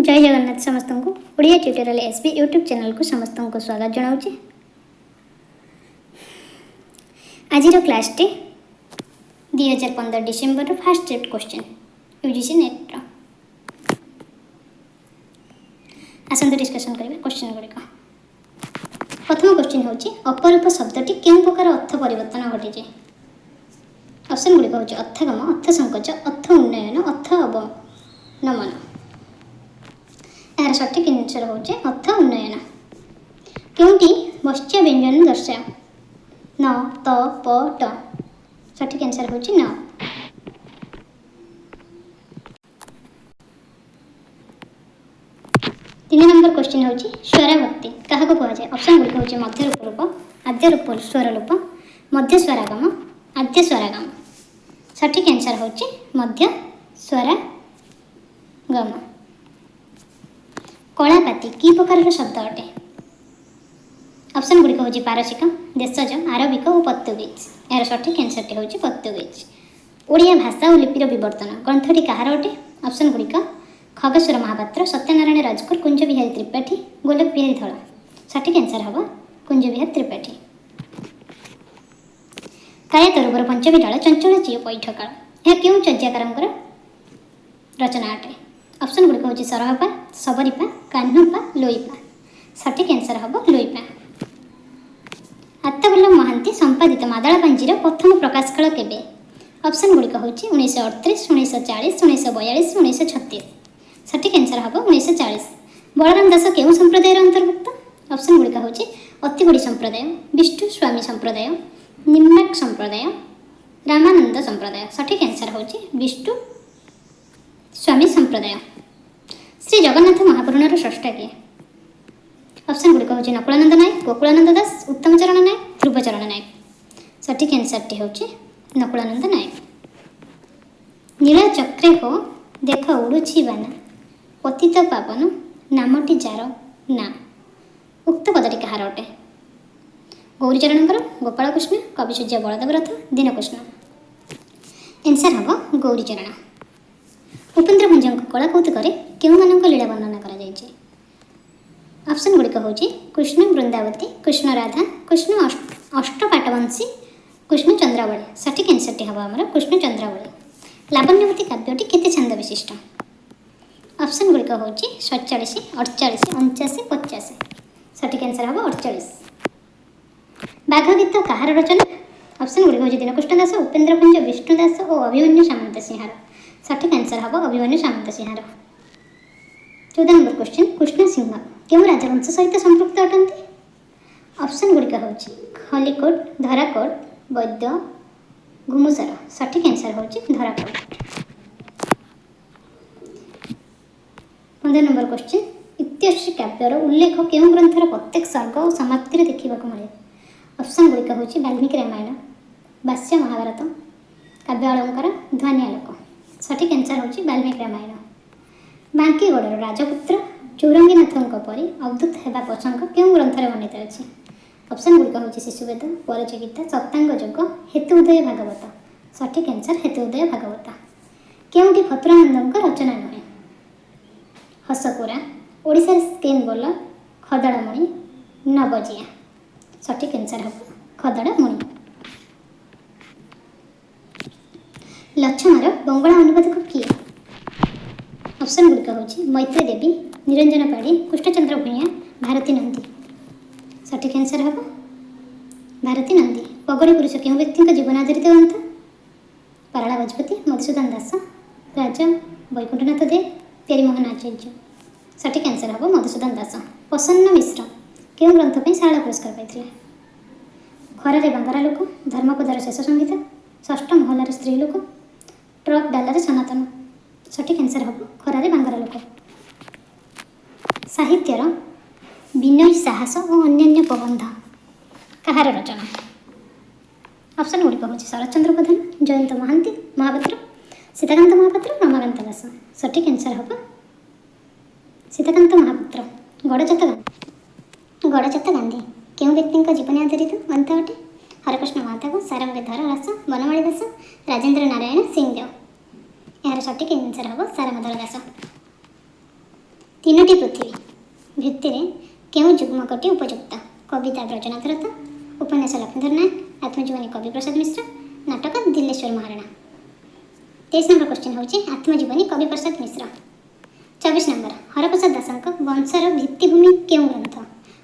जय जगन्नाथ समस्त को Odia tutorial SB YouTube channel को समस्त को स्वागत जनाऊँ। आज class 2015 December first chapter question UGC NET आसंत डिस्कसन करिबा क्वेश्चन गुड़िक। प्रथम क्वेश्चन होची अपरूप शब्दटी केउं प्रकार अर्थ परिवर्तन घटी। ऑप्शन गुड़िक होची अर्थगम, अर्थ संकोच, अर्थ उन्नयन, अर्थ अवनमन। यार सठिक आंसर होचे अर्थ उन्नयन। क्योंकि वश्य व्यंजन दर्शाओ न त प ट। सठिक आंसर होचे न। तीन नंबर क्वेश्चन होची स्वराभक्ति क्या को कहा जाए। ऑप्शन गुड़िक होची मध्य रूप रूप, आद्य रूप स्वर रूप, मध्य स्वरागम, आद्य स्वरागम। सठिक आंसर होची मध्य स्वरागम। कलापाती की प्रकार शब्द अटे। ऑप्शन गुड़िक होची पारसिक, देशज, आरबिक और पोर्तुगीज। यार सठिक आंसर होची पोर्तुगीज। ओडिया भाषा और लिपिर विवर्तन ग्रंथटी कहार अटे। ऑप्शन गुड़िक खगेश्वर महापात्र, सत्यनारायण राजकुर, कुंज बिहारी त्रिपाठी, गोलक बिहारी धला। सठिक आंसर हम कुंज बिहारी त्रिपाठी। कायातरुवर पंचविडाल चंचल चिय पैठकाल यह क्यों चर्याकार रचना अटे। ऑप्शन गुड़िक होची सरहपा, सबरीपा, कान्हपा, लोईपा। सठिक आंसर हम लोईपा। आत्तावल्लभ महांती संपादित मादला पांजीर प्रथम प्रकाश काल केबे। ऑप्शन गुड़िक होची 1938, 1940, 1942, 1936। सठिक आंसर हम 1940। बलराम दास केउं संप्रदायर अंतर्भुक्त। ऑप्शन गुड़िक होची अतिबड़ी संप्रदाय, विष्णु स्वामी संप्रदाय, निम्बार्क संप्रदाय, रामानंद संप्रदाय। सठिक आंसर होची विष्णु स्वामी संप्रदाय। श्री जगन्नाथ महापुराणर स्रष्टा किए। ऑप्शन गुड़िक होची नकुलानंद नायक, गोकुलानंद दास, उत्तम चरण नायक, ध्रुवचरण नायक। सठिक आंसर होची नकुलानंद नायक। नीला चक्रे हो देख उड़ुछि बाना, पतित पावन नामटी जार ना। उक्त पदटी कहार अटे। गौरीचरणकर, गोपालकृष्ण, कविसूर्य बलदेवरथ, दीनकृष्ण। आंसर हम गौरीचरण। उपेन्द्र भुंज कला कौतुक क्यों लीला वर्णना कर। ऑप्शन गुड़िक होची कृष्ण वृंदावती, कृष्ण राधा, कृष्ण अष्टपाटवंशी, कृष्ण चंद्रावली। सठिक आंसर हम आमर कृष्ण चंद्रावली। लावण्यवती काव्यटी केते छंद विशिष्ट। ऑप्शन गुड़िक होची 47, 48, 49, 50। सठिक आंसर हम 48। बाघ गीत कहार रचना। ऑप्शन गुड़िक होची दीनकृष्ण दास, उपेन्द्र भुंज, विष्णु दास और अभिमन्यु सामंत सिंहार। सठिक आंसर हम अभिमन्यु सामंत सिंहार। 14 नंबर क्वेश्चन कृष्ण सिंह क्यों राजवंश सहित संपृक्त अटंती। ऑप्शन गुड़िक होची खलिकोट, धराकोट, वैद्य, घुमुसर। सठिक आंसर होची धराकोट। 15 नंबर क्वेश्चन इत्याश्री काव्यर उल्लेख क्यों ग्रंथर प्रत्येक सर्ग और समाप्ति देखा मिले। ऑप्शन गुड़िक होची वाल्मीकि रामायण, भाष्य महाभारत, काव्य अलंकार, ध्वनि आलोक। सठिक आंसर होची वाल्मीकि रामायण। बांकीगढ़र राजपुत्र चौरंगीनाथ परी अवधूत हेबा प्रसंग क्यों ग्रंथरे वर्णित अछि। ऑप्शन गुड़िक होची शिशुवेद, परचगीता, सप्तांग योग, हेतु उदय भागवत। सठिक आंसर हेतु उदय भागवत। क्योंटी फतुरानंद रचना नुहे। हसपुरा, ओडिशा स्केन बोलर, खदड़मणि, नवजिया। सठिक आंसर हम खदड़मणि। लक्ष्मणर बंगला अनुवादक किए। ऑप्शन गुड़िक होची मैत्री देवी, निरंजन पाढ़ी, कृष्णचंद्र भूया, भारती नंदी। सठिक आंसर हम भारती नंदी। पगड़ी पुरुष क्यों व्यक्ति जीवन आधारित ग्रंथ। पाराला गजपति, मधुसूदन दास, राजा वैकुंठनाथ दे, प्यारीमोहन आचार्य। सठिक आंसर हम मधुसूदन दास। प्रसन्न मिश्र क्यों ग्रंथ पर शारदा पुरस्कार पाई। खरारे बांगरा लोक, धर्मपदार शेष संहिता, षष्ठ महलार स्त्री लोक, ट्रक डालार सनातन। सठिक आंसर हम खरारे बांगरा लोक। साहित्यर विनय साहस और अन्यान्य प्रबंध कहार रचना। ऑप्शन गुड़िक होची शरतचंद्र प्रधान, जयंत महांती महापात्र, सीताकांत महापात्र, रमाकांत दास। सठिक आंसर हम सीताकांत महापात्र। गड़जात गांधी क्यों व्यक्ति जीवन आधारित ग्रंथ अटे। हरकृष्ण महादेव, सारंगधर दास, बनमाली दास, राजेंद्र नारायण सिंहदेव। यार सठिक आंसर हम सारंगधर दास। तीनोटी पृथ्वी भित्तिरे केउं युग्मकटी उपयुक्त? कविता ब्रजनाथ रथ, उपन्यास लक्ष्मीधर नायक, आत्मजीवनी कवि प्रसाद मिश्र, नाटक दिलेश्वर महाराणा। 23 नंबर क्वेश्चन होची आत्मजीवनी कवि प्रसाद मिश्र। 24 नंबर हरप्रसाद दासଙ୍କ वंशर भित्तिभूमि केउं ग्रंथ?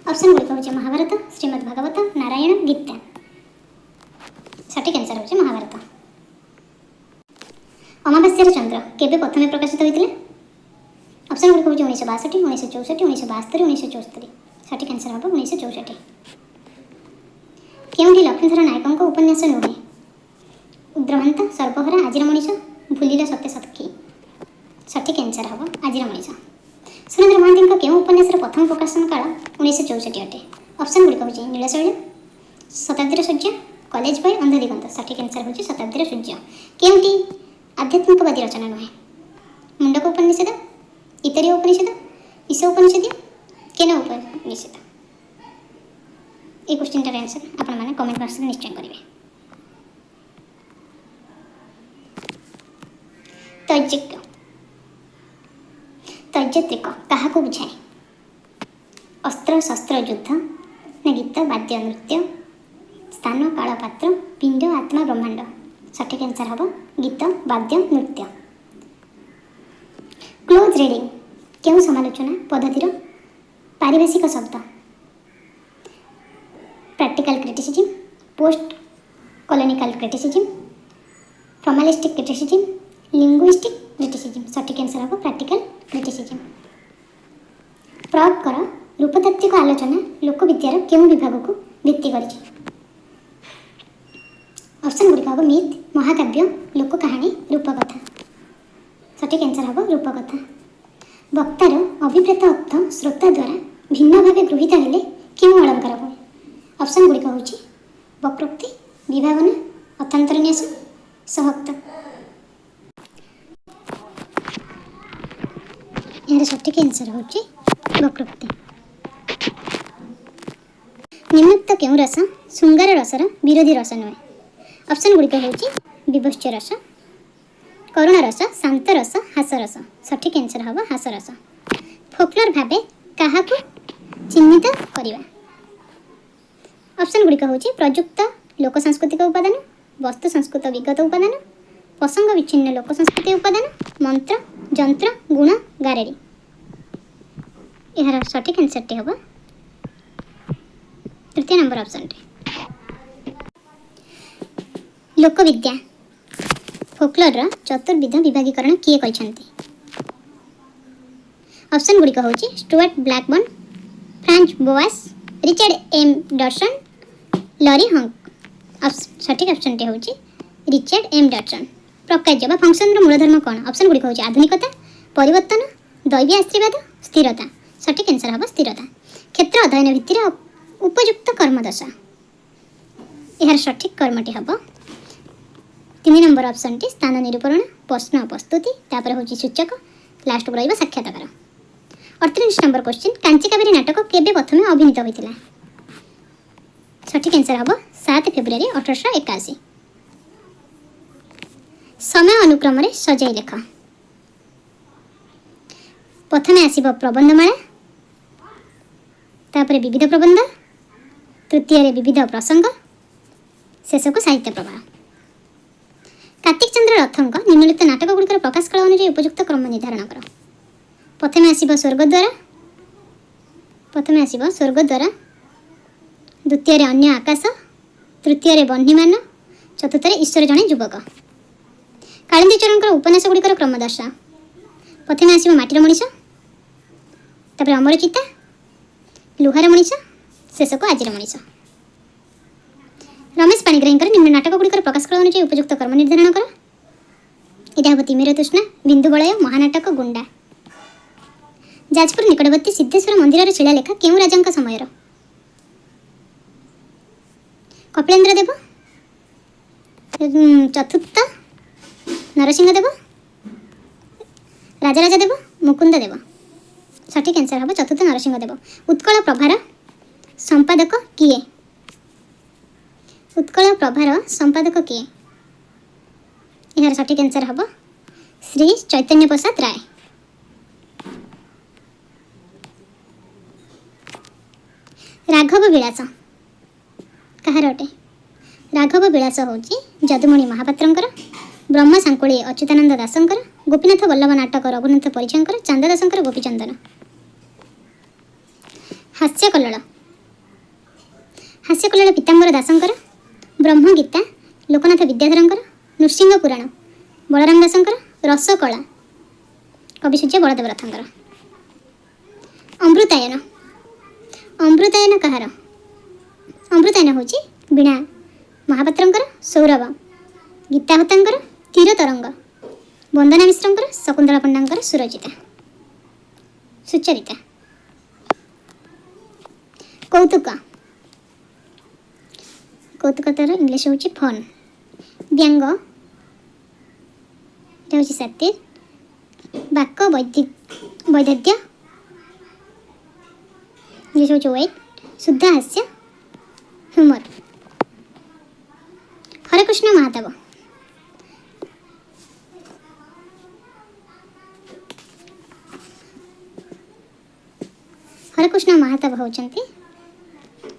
ऑप्शन गुड़िक होची महाभारत, श्रीमद् भागवत, नारायण, गीता। सठिक आंसर होची महाभारत। अमावास्यार चंद्र केबे प्रथमे प्रकाशित होइतिले? ऑप्शन गुड़िक होची 1962, 1964, 1972, 1974। सठिक आंसर हम 1964। केउंठी लक्ष्मीधर नायकଙ୍କ उपन्यास नुहे? उग्रभान्त, सर्वहरा, आजिर मनीष, भूलिल सत्य सखी। सठिक आंसर हम आजिर मनीष। सुरेंद्र महांती केउं उपन्यासर प्रथम प्रकाशन काल 1964 अटे? ऑप्शन गुड़िक होची नीलशैल, शताब्दीर सूर्य, कॉलेज बॉय, अंध दिगंत। सठिक आंसर होची शताब्दीर सूर्य। केउंठी आध्यात्मिकवादी रचना नुहे? मुंडक उपनिषद, इतरिय उपनिषद, ईश उपनिषद, केन उपनिषद। ये क्वेश्चनटार आंसर आपण माने कमेंट बॉक्स में निश्चय करेंगे। तैजक्य तैजत्रिक क्या बुझाए? अस्त्र शस्त्र युद्ध ना गीत वाद्य नृत्य, स्थान काल पात्र, पिंड आत्मा ब्रह्मांड। सठिक आंसर हम गीत वाद्य नृत्य। क्लोज रीडिंग केउं समालोचना पद्धतिर पारिभाषिक शब्द? Practical criticism, post colonial criticism, formalistic criticism, linguistic criticism. सठिक आंसर हम प्रैक्टिकल क्रिटिसिज्म। प्रॉपर रूपतात्विक आलोचना लोकविद्यार केउं विभाग को भित्ति करिछि? ऑप्शन गुड़िक हम मिथ, महाकाव्य, लोक कहानी, रूपकथा। सठिक आंसर हम रूपकथा। वक्तार अभिप्रेत अर्थ श्रोता द्वारा भिन्न भाव गृहीत हेले केउं अलंकार हुए? ऑप्शन गुड़िक होची वक्रोक्ति, विभावना, अर्थांतरन्यास, सहक्त। यार सठिक आंसर होची वक्रोक्ति। निम्नोक्त केउं रस शृंगार रसर विरोधी रस नुहे? ऑप्शन गुड़िक होची विभत्स्य रस, करुण रस, शांत रस, हास रस। सठिक आंसर हम हास रस। फोकलोर भावे काहाकु चिन्हित करिवा? ऑप्शन गुड़िक होची प्रयुक्त लोक सांस्कृतिक उपादान, वस्तु संस्कृत विगत उपादान, प्रसंग विच्छिन्न लोक संस्कृति उपादान, मंत्र, जंत्र, गुण, गारेडी। यार सठिक आंसर टी हम तृतीय नंबर ऑप्शन टी। लोकविद्या फोकलोर चतुर्विध विभागीकरण किए करिसेंती? ऑप्शन गुड़िक होची Stuart Blackburn, Franz Boas, Richard M Dorson, Lauri Honko. सठिक ऑप्शन टी होची रिचर्ड एम डॉटसन। प्रकार्य बा फंक्शन रो मूलधर्म कोन? ऑप्शन गुड़िक होची आधुनिकता, परिवर्तन, दैवी आशीर्वाद, स्थिरता। सठिक आंसर हम स्थिरता। क्षेत्र अध्ययन भित्तिर उपयुक्त कर्मदशा। यार सठिक कर्मटी हम 3 नंबर ऑप्शन टी स्थान निरूपण, प्रश्न प्रस्तुति, तापर होची सूचक, लास्ट को रहइबा साक्षात्कार। 38 नंबर क्वेश्चन कांची कावेरी नाटक केबे प्रथमे अभिनीत होइतिला? सठिक आंसर हम 7 फेब्रुआरी 1881। समय अनुक्रम रे सजाई लेख। प्रथमे आसीबो प्रबंधमाला, तापर विविध प्रबंध, तृतीय रे विविध प्रसंग, शेष को साहित्य प्रवाह। कार्तिक चंद्र रथंक निम्नलिखित नाटक गुड़िकर प्रकाश काल अनुसार उपयुक्त क्रम निर्धारण कर। प्रथमे आसीबो स्वर्गद्वार, द्वितीय रे अन्य आकाश, तृतीय रे बह्निमान, चतुर्थ रे ईश्वर जणे युवक। कालिंदी चरणकर उपन्यास गुड़िकर क्रम दर्शा। प्रथमे आसीबो माटीर मनीष, तापर अमर चिता, लुहार मनीष, शेष को आजिर मनीष। रमेश पाणिग्राहींकर निम्न नाटक गुड़िकर प्रकाश काल अनुसार उपयुक्त कर्म निर्धारण कर। इटा हम तिमिर तृष्णा, बिंदु बलय, महानाटक, गुंडा। जाजपुर निकटवर्ती सिद्धेश्वर मंदिर शिलालेख केउं राजांक समयर? कपिलेन्द्र देव, चतुर्थ नरसिंह देव, राजराजा देव, मुकुंद देव। सठिक आंसर हम चतुर्थ नरसिंह देव। उत्कल प्रभार संपादक किए? उत्कल प्रभार संपादक किए? यार सठिक आंसर हम श्री चैतन्य प्रसाद राय। ରାଘବ ବିଳାସ କାହାର ଅଟେ? ରାଘବ ବିଳାସ ହେଉଛି ଯଦୁମଣି ମହାପାତ୍ରଙ୍କର, ବ୍ରହ୍ମ ସାଙ୍କୁଳି ଅଚ୍ୟୁତାନନ୍ଦ ଦାସଙ୍କର, ଗୋପୀନାଥ ବଲ୍ଲଭ ନାଟକ ରଘୁନାଥ ପରିଚାଙ୍କର, ଚାନ୍ଦ ଦାସଙ୍କର ଗୋପୀଚନ୍ଦନ। ହାସ୍ୟକଲ୍ଲୋଳ ହାସ୍ୟକଲ୍ଲୋଳ ପୀତାମ୍ବର ଦାସଙ୍କର, ବ୍ରହ୍ମଗୀତା ଲୋକନାଥ ବିଦ୍ୟାଧରଙ୍କର, ନୃସିଂହ ପୁରାଣ ବଳରାମ ଦାସଙ୍କର, ରସକଳା କବିସୂର୍ଯ୍ୟ ବଳଦେବ ରଥଙ୍କର। ଅମୃତାୟନ ଅମୃତାୟନ କାହାର? ଅମୃତାୟନ ହେଉଛି ବୀଣା ମହାପାତ୍ରଙ୍କର, ସୌରଭ ଗୀତାହତାଙ୍କର, ତୀରତରଙ୍ଗ ବନ୍ଦନା ମିଶ୍ରଙ୍କର, ଶକୁନ୍ତଳା ପଣ୍ଡାଙ୍କର, ସୁରଜିତା। ସୁଚରିତା। କୌତୁକ କୌତୁକ ତାର ଇଂଲିଶ ହେଉଛି ଫନ୍। ବ୍ୟଙ୍ଗ এটা ହେଉଛି ସାତିର। ବାକ ବୈଦଗ୍ଧ୍ୟ ଇଂଲିଶ ହେଉଛି ୱେଟ୍। ଶୁଦ୍ଧ ହାସ୍ୟ ହ୍ୟୁମର। ହରେକୃଷ୍ଣ ମହାତାବ ହରେକୃଷ୍ଣ ମହାତାବ ହେଉଛନ୍ତି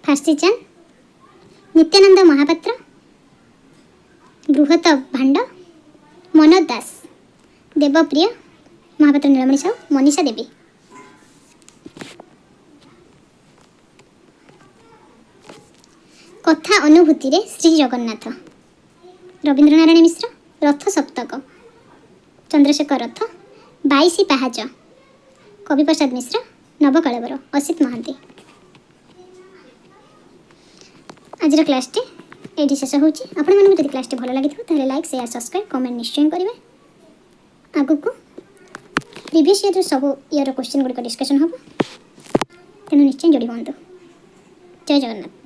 ଫାର୍ସିଚାନ୍ଦ, ନିତ୍ୟାନନ୍ଦ ମହାପାତ୍ର, ବୃହତ ଭାଣ୍ଡ, ମନୋଜ ଦାସ, ଦେବପ୍ରିୟ ମହାପାତ୍ର, ନୀଳମଣି ସାହୁ, ମନୀଷା ଦେବୀ। କଥା ଅନୁଭୂତିରେ ଶ୍ରୀ ଜଗନ୍ନାଥ ରବୀନ୍ଦ୍ରନାରାୟଣ ମିଶ୍ର, ରଥ ସପ୍ତକ ଚନ୍ଦ୍ରଶେଖର ରଥ, 22 ପାହାଚ କବିପ୍ରସାଦ ମିଶ୍ର, ନବକଳେବର ଅସିତ ମହାନ୍ତି। ଆଜିର କ୍ଲାସ୍ଟି ଏଇଠି ଶେଷ ହେଉଛି। ଆପଣମାନଙ୍କୁ ଯଦି କ୍ଲାସ୍ଟି ଭଲ ଲାଗିଥିବ ତାହେଲେ ଲାଇକ୍, ସେୟାର, ସବସ୍କ୍ରାଇବ୍, କମେଣ୍ଟ ନିଶ୍ଚୟ କରିବେ। ଆଗକୁ ପ୍ରିଭିୟସ୍ ଇୟର୍ର ସବୁ ଇୟର୍ର କ୍ୱେଶ୍ଚିନ୍ ଗୁଡ଼ିକ ଡିସ୍କସନ୍ ହେବ, ତେଣୁ ନିଶ୍ଚୟ ଯୋଡ଼ି ହୁଅନ୍ତୁ। ଜୟ ଜଗନ୍ନାଥ।